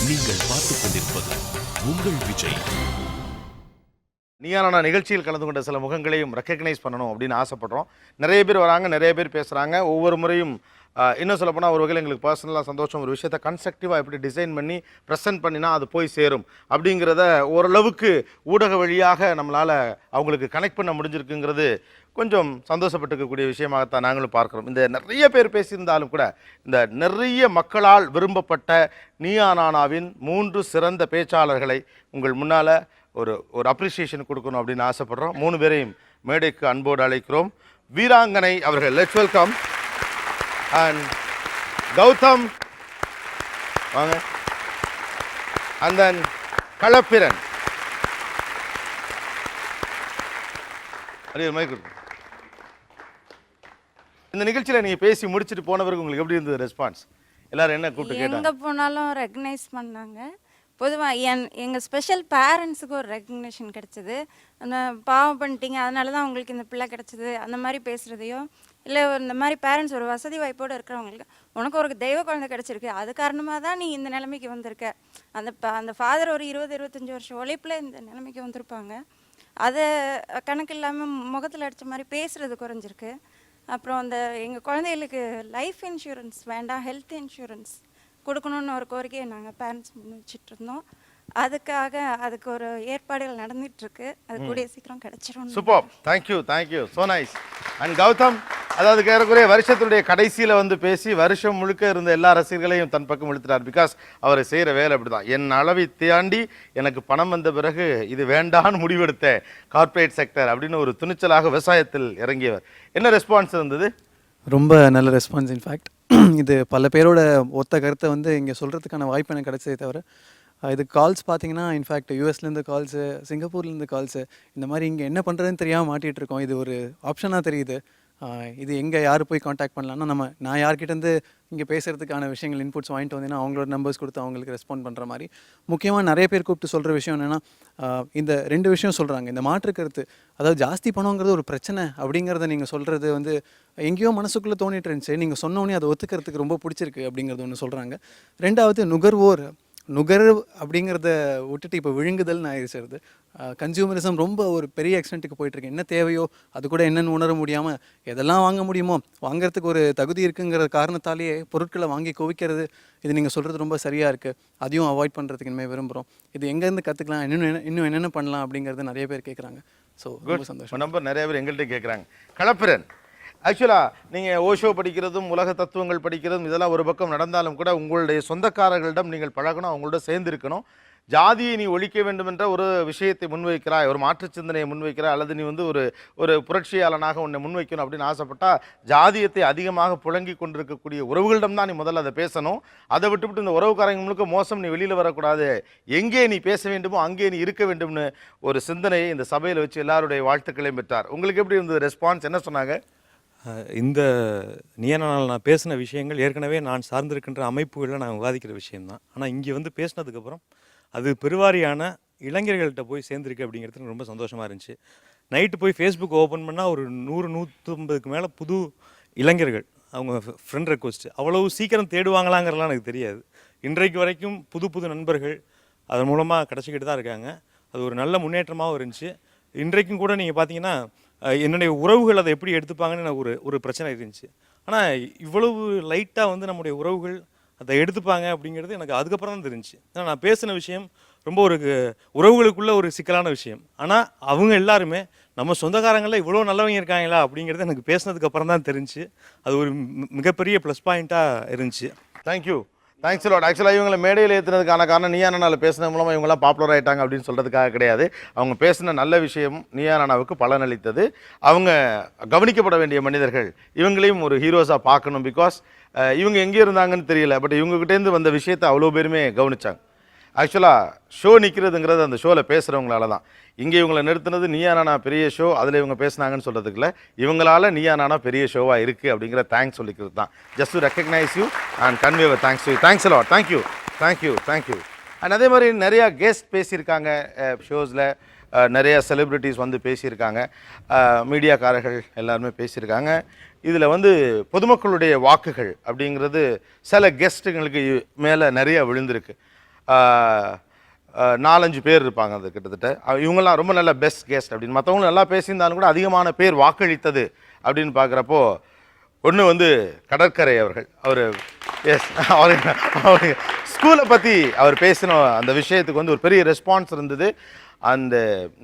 நீங்கள் பார்த்துக் கொண்டிருப்பது உங்கள் விஜய். நீயா நானா நிகழ்ச்சியில் கலந்து கொண்ட சில முகங்களையும் ரெக்கக்னைஸ் பண்ணணும் அப்படின்னு ஆசைப்படுறோம். நிறைய பேர் வராங்க, நிறைய பேர் பேசுகிறாங்க. ஒவ்வொரு முறையும் இன்னும் சொல்லப்போனால் ஒரு வகையில் எங்களுக்கு பர்சனலாக சந்தோஷம். ஒரு விஷயத்தை கன்ஸ்ட்ரக்டிவாக எப்படி டிசைன் பண்ணி ப்ரெசென்ட் பண்ணினா அது போய் சேரும் அப்படிங்கிறத ஓரளவுக்கு ஊடக வழியாக நம்மளால் அவங்களுக்கு கனெக்ட் பண்ண முடிஞ்சிருக்குங்கிறது கொஞ்சம் சந்தோஷப்பட்டுக்கக்கூடிய விஷயமாகத்தான் நாங்களும் பார்க்குறோம். இந்த நிறைய பேர் பேசியிருந்தாலும் கூட இந்த நிறைய மக்களால் விரும்பப்பட்ட நீயா நானாவின் 3 சிறந்த பேச்சாளர்களை உங்கள் முன்னால் ஒரு அப்ரிசியேஷன் கொடுக்கணும் அப்படின்னு ஆசைப்படுறோம். 3 பேரையும் மேடைக்கு அன்போடு அழைக்கிறோம். வீராங்கனை அவர்கள், லெட்ஸ் வெல்கம். அண்ட் கௌதம் வாங்க. And then Kalappiran. அப்படியே மைக் கொடுங்க. இந்த நிகழ்ச்சியில் நீங்கள் பேசி முடிச்சுட்டு போனவருக்கு உங்களுக்கு எப்படி இருந்தது ரெஸ்பான்ஸ்? எல்லாரும் என்ன கூப்பிட்டு கேட்டாங்க? எங்கே போனாலும் ரெக்கக்னைஸ் பண்ணாங்க. பொதுவாக எங்கள் ஸ்பெஷல் பேரண்ட்ஸுக்கு ஒரு ரெக்கக்னேஷன் கிடச்சிது. அந்த பாவம் பண்ணிட்டீங்க அதனால தான் உங்களுக்கு இந்த பிள்ளை கிடச்சிது அந்த மாதிரி பேசுகிறதையோ, இல்லை இந்த மாதிரி பேரண்ட்ஸ் ஒரு வசதி வாய்ப்போடு இருக்கிறவங்களுக்கு உனக்கு ஒரு தெய்வ குழந்தை கிடச்சிருக்கு, அது காரணமாக தான் நீ இந்த நிலைமைக்கு வந்திருக்க. அந்த ஃபாதர் ஒரு 20-25 வருஷம் உழைப்பில் இந்த நிலைமைக்கு வந்திருப்பாங்க. அதை கணக்கு இல்லாமல் முகத்தில் அடித்த மாதிரி பேசுகிறது குறைஞ்சிருக்கு. அப்புறம் எங்கள் குழந்தைகளுக்கு லைஃப் இன்சூரன்ஸ் வேண்டாம், ஹெல்த் இன்சூரன்ஸ் கொடுக்கணுன்னு ஒரு கோரிக்கையை நாங்கள் பேரண்ட்ஸ் முன் வச்சுட்டு இருந்தோம். அதுக்கு ஒரு ஏற்பாடுகள் நடந்துகிட்ருக்கு. அது கூடிய சீக்கிரம் கிடைச்சிரும். Super, thank you so nice. And Gautam, அதாவது ஏறக்குறைய வருஷத்துடைய கடைசியில் வந்து பேசி வருஷம் முழுக்க இருந்த எல்லா ரசிகர்களையும் தன் பக்கம் இழுத்துட்டார். பிகாஸ் அவர் செய்கிற வேலை அப்படி தான். என் அளவை தாண்டி எனக்கு பணம் வந்த பிறகு இது வேண்டான்னு முடிவெடுத்த கார்ப்பரேட் செக்டர் அப்படின்னு ஒரு துணிச்சலாக விவசாயத்தில் இறங்கியவர். என்ன ரெஸ்பான்ஸ் இருந்தது? ரொம்ப நல்ல ரெஸ்பான்ஸ். இன்ஃபேக்ட் இது பல பேரோட ஒத்த கருத்தை வந்து இங்கே சொல்கிறதுக்கான வாய்ப்பு எனக்கு கிடைச்சதே தவிர, இது கால்ஸ் பார்த்தீங்கன்னா இன்ஃபேக்ட் யூஎஸ்லேருந்து கால்ஸு, சிங்கப்பூர்லேருந்து கால்ஸு, இந்த மாதிரி இங்கே என்ன பண்ணுறதுன்னு தெரியாமல் மாட்டிகிட்டு இருக்கோம். இது ஒரு ஆப்ஷனாக தெரியுது. இது எங்கே யார் போய் காண்டாக்ட் பண்ணலான்னா நான் யார்கிட்டேருந்து இங்கே பேசுகிறதுக்கான விஷயங்கள் இன்புட்ஸ் வாங்கிட்டு வந்தீங்கன்னா அவங்களோட நம்பர்ஸ் கொடுத்து அவங்களுக்கு ரெஸ்பாண்ட் பண்ணுற மாதிரி. முக்கியமாக நிறைய பேர் கூப்பிட்டு சொல்கிற விஷயம் என்னென்னா, இந்த 2 விஷயம் சொல்கிறாங்க. இந்த மாற்று கருத்து, அதாவது ஜாஸ்தி பணங்கிறது ஒரு பிரச்சனை அப்படிங்கிறத நீங்கள் சொல்கிறது வந்து எங்கேயோ மனசுக்குள்ளே தோணிட்டு இருந்துச்சு. நீங்கள் சொன்னோன்னே அதை ஒத்துக்கிறதுக்கு ரொம்ப பிடிச்சிருக்கு அப்படிங்கிறது ஒன்று சொல்கிறாங்க. 2வது நுகர்வு அப்படிங்கிறத விட்டுட்டு இப்போ விழுங்குதல்னு ஆயிடுச்சு. கன்சியூமரிசம் ரொம்ப ஒரு பெரிய எக்ஸ்டென்ட்டுக்கு போயிட்டுருக்கு. என்ன தேவையோ அது கூட என்னென்னு உணர முடியாமல் எதெல்லாம் வாங்க முடியுமோ வாங்கிறதுக்கு ஒரு தகுதி இருக்குங்கிற காரணத்தாலேயே பொருட்களை வாங்கி குவிக்கிறது. இது நீங்கள் சொல்கிறது ரொம்ப சரியாக இருக்குது. அதையும் அவாய்ட் பண்ணுறதுக்கு இனிமேல் விரும்புகிறோம். இது எங்கேருந்து கற்றுக்கலாம், இன்னும் என்னென்ன பண்ணலாம் அப்படிங்கிறது நிறைய பேர் கேட்குறாங்க. ஸோ ரொம்ப சந்தோஷம். நம்பர் நிறைய பேர் எங்கள்கிட்ட கேட்குறாங்க. களப்பிரன், ஆக்சுவலாக நீங்கள் ஓஷோ படிக்கிறதும் உலக தத்துவங்கள் படிக்கிறதும் இதெல்லாம் ஒரு பக்கம் நடந்தாலும் கூட உங்களுடைய சொந்தக்காரர்களிடம் நீங்கள் பழகணும், அவங்களோட சேர்ந்து இருக்கணும். ஜாதியை நீ ஒழிக்க வேண்டும் என்ற ஒரு விஷயத்தை முன்வைக்கிறாய், ஒரு மாற்று சிந்தனையை முன்வைக்கிறாய், அல்லது நீ வந்து ஒரு புரட்சியாளனாக உன்னை முன்வைக்கணும் அப்படின்னு ஆசைப்பட்டால் ஜாதியத்தை அதிகமாக புழங்கி கொண்டிருக்கக்கூடிய உறவுகளிடம் தான் நீ முதல்ல அதை பேசணும். அதை விட்டுவிட்டு இந்த உறவுக்காரங்க முழுக்க மோசம், நீ வெளியில் வரக்கூடாது, எங்கே நீ பேச வேண்டுமோ அங்கே நீ இருக்க வேண்டும்னு ஒரு சிந்தனையை இந்த சபையில் வச்சு எல்லாருடைய வாழ்த்துக்களையும் பெற்றார். உங்களுக்கு எப்படி இருந்தது ரெஸ்பான்ஸ்? என்ன சொன்னாங்க? இந்த நீயா நானால நான் பேசின விஷயங்கள் ஏற்கனவே நான் சார்ந்திருக்கின்ற அமைப்புகளில் நான் விவாதிக்கிற விஷயம்தான். ஆனால் இங்கே வந்து பேசினதுக்கப்புறம் அது பெருவாரியான இளைஞர்கள்ட்ட போய் சேர்ந்துருக்கு அப்படிங்கிறது எனக்கு ரொம்ப சந்தோஷமாக இருந்துச்சு. நைட்டு போய் ஃபேஸ்புக் ஓப்பன் பண்ணால் ஒரு 100-150க்கு மேலே புது இளைஞர்கள் அவங்க ஃப்ரெண்ட் ரெக்வஸ்ட்டு அவ்வளவு சீக்கிரம் தேடுவாங்களாங்கிறலாம் எனக்கு தெரியாது. இன்றைக்கு வரைக்கும் புது நண்பர்கள் அதன் மூலமாக கிடச்சிக்கிட்டு தான் இருக்காங்க. அது ஒரு நல்ல முன்னேற்றமாகவும் இருந்துச்சு. இன்றைக்கும் கூட நீங்கள் பார்த்தீங்கன்னா என்னுடைய உறவுகள் அதை எப்படி எடுத்துப்பாங்கன்னு எனக்கு ஒரு பிரச்சனை இருந்துச்சு. ஆனால் இவ்வளவு லைட்டாக வந்து நம்முடைய உறவுகள் அதை எடுத்துப்பாங்க அப்படிங்கிறது எனக்கு அதுக்கப்புறம் தான் தெரிஞ்சிச்சு. ஏன்னா நான் பேசின விஷயம் ரொம்ப உறவுகளுக்குள்ள ஒரு சிக்கலான விஷயம். ஆனால் அவங்க எல்லாருமே நம்ம சொந்தக்காரங்களில் இவ்வளோ நல்லவங்க இருக்காங்களா அப்படிங்கிறது எனக்கு பேசினதுக்கப்புறம் தான் தெரிஞ்சு. அது ஒரு மிகப்பெரிய ப்ளஸ் பாயிண்ட்டாக இருந்துச்சு. Thanks lot. ஆக்சுவலாக இவங்களை மேடையில் ஏற்றுனதுக்கான காரணம் நீயா நானாவில் பேசுனது மூலமாக இவங்களாம் பாப்புலர் ஆகிட்டாங்க அப்படின்னு சொல்கிறதுக்காக கிடையாது. அவங்க பேசின நல்ல விஷயம் நீயா நானாவுக்கு பலனளித்தது. அவங்க கவனிக்கப்பட வேண்டிய மனிதர்கள், இவங்களையும் ஒரு ஹீரோஸாக பார்க்கணும். பிகாஸ் இவங்க எங்கே இருந்தாங்கன்னு தெரியல, பட் இவங்ககிட்டேருந்து வந்த விஷயத்தை அவ்வளோ பேருமே கவனித்தாங்க. ஆக்சுவலாக ஷோ நிற்கிறதுங்கிறது அந்த ஷோவில் பேசுகிறவங்களால தான். இங்கே இவங்களை நிறுத்தினது நீயா நானா பெரிய ஷோ, அதில் இவங்க பேசுனாங்கன்னு சொல்கிறதுக்குல இவங்களால நீயா நானா பெரிய ஷோவாக இருக்குது அப்படிங்கிற தேங்க்ஸ் சொல்லிக்கிறது தான். Just to recognise you and convey thanks you. Thanks lot. Thank you. And அதே மாதிரி நிறையா கெஸ்ட் பேசியிருக்காங்க ஷோஸில். நிறைய செலிப்ரிட்டிஸ் வந்து பேசியிருக்காங்க. மீடியாக்காரர்கள் எல்லாருமே பேசியிருக்காங்க. இதில் வந்து பொதுமக்களுடைய வாக்குகள் அப்படிங்கிறது சில கெஸ்ட்டுங்களுக்கு மேலே நிறைய விழுந்திருக்கு. 4-5 பேர் இருப்பாங்க அது கிட்டத்தட்ட. இவங்கெல்லாம் ரொம்ப நல்ல பெஸ்ட் கெஸ்ட் அப்படின்னு. மற்றவங்களும் நல்லா பேசியிருந்தாலும் கூட அதிகமான பேர் வாக்களித்தது அப்படின்னு பார்க்குறப்போ ஒன்று வந்து கடற்கரை அவர்கள். அவர் எஸ் அவர் ஸ்கூலை பற்றி அவர் பேசின அந்த விஷயத்துக்கு வந்து ஒரு பெரிய ரெஸ்பான்ஸ் இருந்தது. அந்த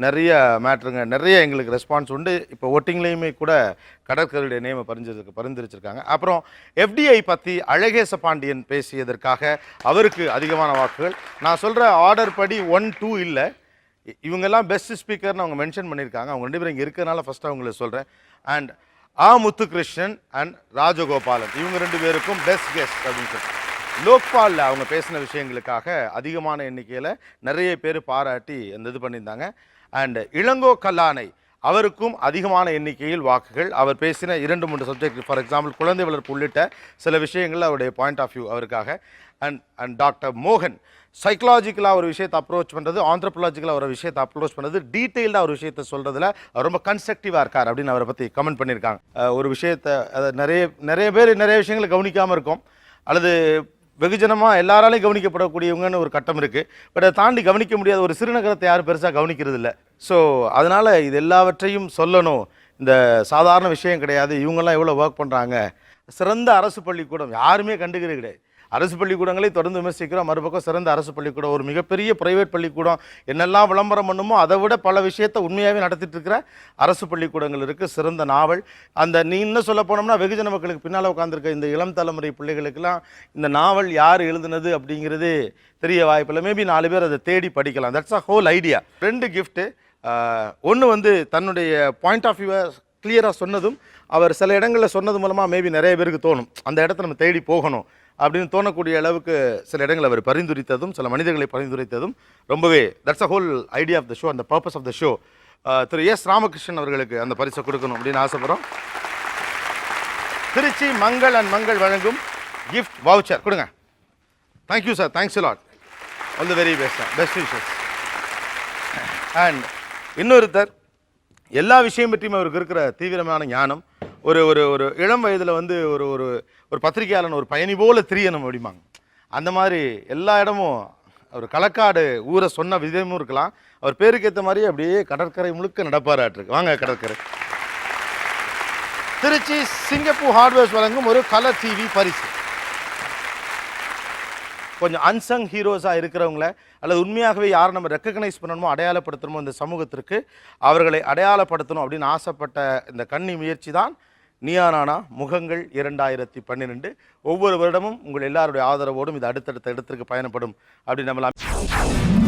நிறைய மேட்ருங்க, நிறைய எங்களுக்கு ரெஸ்பான்ஸ் உண்டு. இப்போ ஓட்டிங்லேயுமே கூட கடற்கரையுடைய நேமை பரிந்துரைச்சிருக்காங்க. அப்புறம் எஃப்டிஐ பற்றி அழகேச பாண்டியன் பேசியதற்காக அவருக்கு அதிகமான வாக்குகள். நான் சொல்கிற ஆர்டர் படி 1, 2 இல்லை, இவங்கெல்லாம் பெஸ்ட் ஸ்பீக்கர்னு அவங்க மென்ஷன் பண்ணியிருக்காங்க. அவங்க 2 பேரும் இங்கே இருக்கிறனால ஃபஸ்ட்டு அவங்களுக்கு சொல்கிறேன். அண்ட் முத்துகிருஷ்ணன் அண்ட் ராஜகோபாலன், இவங்க 2 பேருக்கும் பெஸ்ட் கெஸ்ட் அப்படின்னு சொல்லி லோக்பாலில் அவங்க பேசின விஷயங்களுக்காக அதிகமான எண்ணிக்கையில் நிறைய பேர் பாராட்டி அந்த இது பண்ணியிருந்தாங்க. அண்ட் இளங்கோ கல்லானை அவருக்கும் அதிகமான எண்ணிக்கையில் வாக்குகள். அவர் பேசின 2-3 சப்ஜெக்ட், ஃபார் எக்ஸாம்பிள் குழந்தை வளர்ப்பு உள்ளிட்ட சில விஷயங்கள் அவருடைய பாயிண்ட் ஆஃப் வியூ அவருக்காக. அண்ட் டாக்டர் மோகன் சைக்கலாஜிக்கலாக ஒரு விஷயத்தை அப்ரோச் பண்ணுறது, ஆந்த்ரோபலாஜிக்கலாக ஒரு விஷயத்தை அப்ரோச் பண்ணுறது, டீட்டெயில்டாக ஒரு விஷயத்தை சொல்கிறதுல ரொம்ப கன்ஸ்ட்ரக்டிவாக இருக்கார் அப்படின்னு அவரை பற்றி கமெண்ட் பண்ணியிருக்காங்க. ஒரு விஷயத்தை அதை நிறைய பேர் நிறைய விஷயங்களை கவனிக்காமல் இருக்கும், அல்லது வெகுஜனமாக எல்லாராலையும் கவனிக்கப்படக்கூடியவங்கன்னு ஒரு கட்டம் இருக்குது. பட் அதை தாண்டி கவனிக்க முடியாத ஒரு சிறுநகரத்தை யாரும் பெருசாக கவனிக்கிறது இல்லை. ஸோ அதனால் இது எல்லாவற்றையும் சொல்லணும். இந்த சாதாரண விஷயம் கிடையாது. இவங்கெல்லாம் எவ்வளோ ஒர்க் பண்ணுறாங்க. சிறந்த அரசு பள்ளிக்கூடம் யாருமே கண்டுக்கிறது கிடையாது. அரசு பள்ளிக்கூடங்களை தொடர்ந்து விமர்சிக்கிறோம். மறுபக்கம் சிறந்த அரசு பள்ளிக்கூடம், ஒரு மிகப்பெரிய பிரைவேட் பள்ளிக்கூடம், என்னெல்லாம் விளம்பரம் பண்ணுமோ அதை விட பல விஷயத்தை உண்மையாகவே நடத்திட்டு இருக்கிற அரசு பள்ளிக்கூடங்கள் இருக்குது. சிறந்த நாவல். அந்த நீ இன்னும் சொல்ல போனோம்னா வெகுஜன மக்களுக்கு பின்னால் உட்காந்துருக்க இந்த இளம் தலைமுறை பிள்ளைகளுக்கெல்லாம் இந்த நாவல் யார் எழுதுனது அப்படிங்கிறது தெரிய வாய்ப்பில்லை. மேபி 4 பேர் அதை தேடி படிக்கலாம். That's a whole idea. 2 gift. ஒன்று வந்து தன்னுடைய பாயிண்ட் ஆஃப் வியூவை கிளியராக சொன்னதும், அவர் சில இடங்களில் சொன்னது மூலமாக மேபி நிறைய பேருக்கு தோணும் அந்த இடத்த நம்ம தேடி போகணும் அப்படின்னு தோணக்கூடிய அளவுக்கு சில இடங்கள் அவர் பரிந்துரைத்ததும், சில மனிதர்களை பரிந்துரைத்ததும் ரொம்பவே that's a whole idea of the show, அந்த purpose of the show. Thiru S Ramakrishnan அவர்களுக்கு அந்த பரிசை கொடுக்கணும் அப்படின்னு ஆசைப்படுறோம். திருச்சி மங்கள் அண்ட் மங்கள் வழங்கும் கிஃப்ட் வவுச்சர் கொடுங்க. Thank you sir, thanks a lot. All the very best, best wishes. And இன்னொருத்தர் எல்லா விஷயம் பற்றியும் அவருக்கு இருக்கிற தீவிரமான ஞானம். ஒரு ஒரு ஒரு இளம் வயதில் வந்து ஒரு ஒரு ஒரு பத்திரிகையாளன் ஒரு பயணி போல திரியணும் அப்படிம்பாங்க. அந்த மாதிரி எல்லா இடமும் அவர் களக்காடு ஊரை சொன்ன விதமும் இருக்கலாம். அவர் பேருக்கு ஏற்ற மாதிரி அப்படியே கடற்கரை முழுக்க நடப்பாராட்டிருக்கு. வாங்க கடற்கரை. திருச்சி சிங்கப்பூர் ஹார்ட்வேர்ஸ் வழங்கும் ஒரு கலர் டிவி பரிசு. கொஞ்சம் அன்சங் ஹீரோஸாக இருக்கிறவங்கள, அல்லது உண்மையாகவே யாரை நம்ம ரெக்கக்னைஸ் பண்ணணுமோ, அடையாளப்படுத்தணுமோ இந்த சமூகத்திற்கு, அவர்களை அடையாளப்படுத்தணும் அப்படின்னு ஆசைப்பட்ட இந்த கன்னி முயற்சி தான் நீயா நானா முகங்கள் 2012. ஒவ்வொரு வருடமும் உங்கள் எல்லாருடைய ஆதரவோடும் இது அடுத்தடுத்த இடத்திற்கு பயணப்படும் அப்படின்னு நம்பலாம்.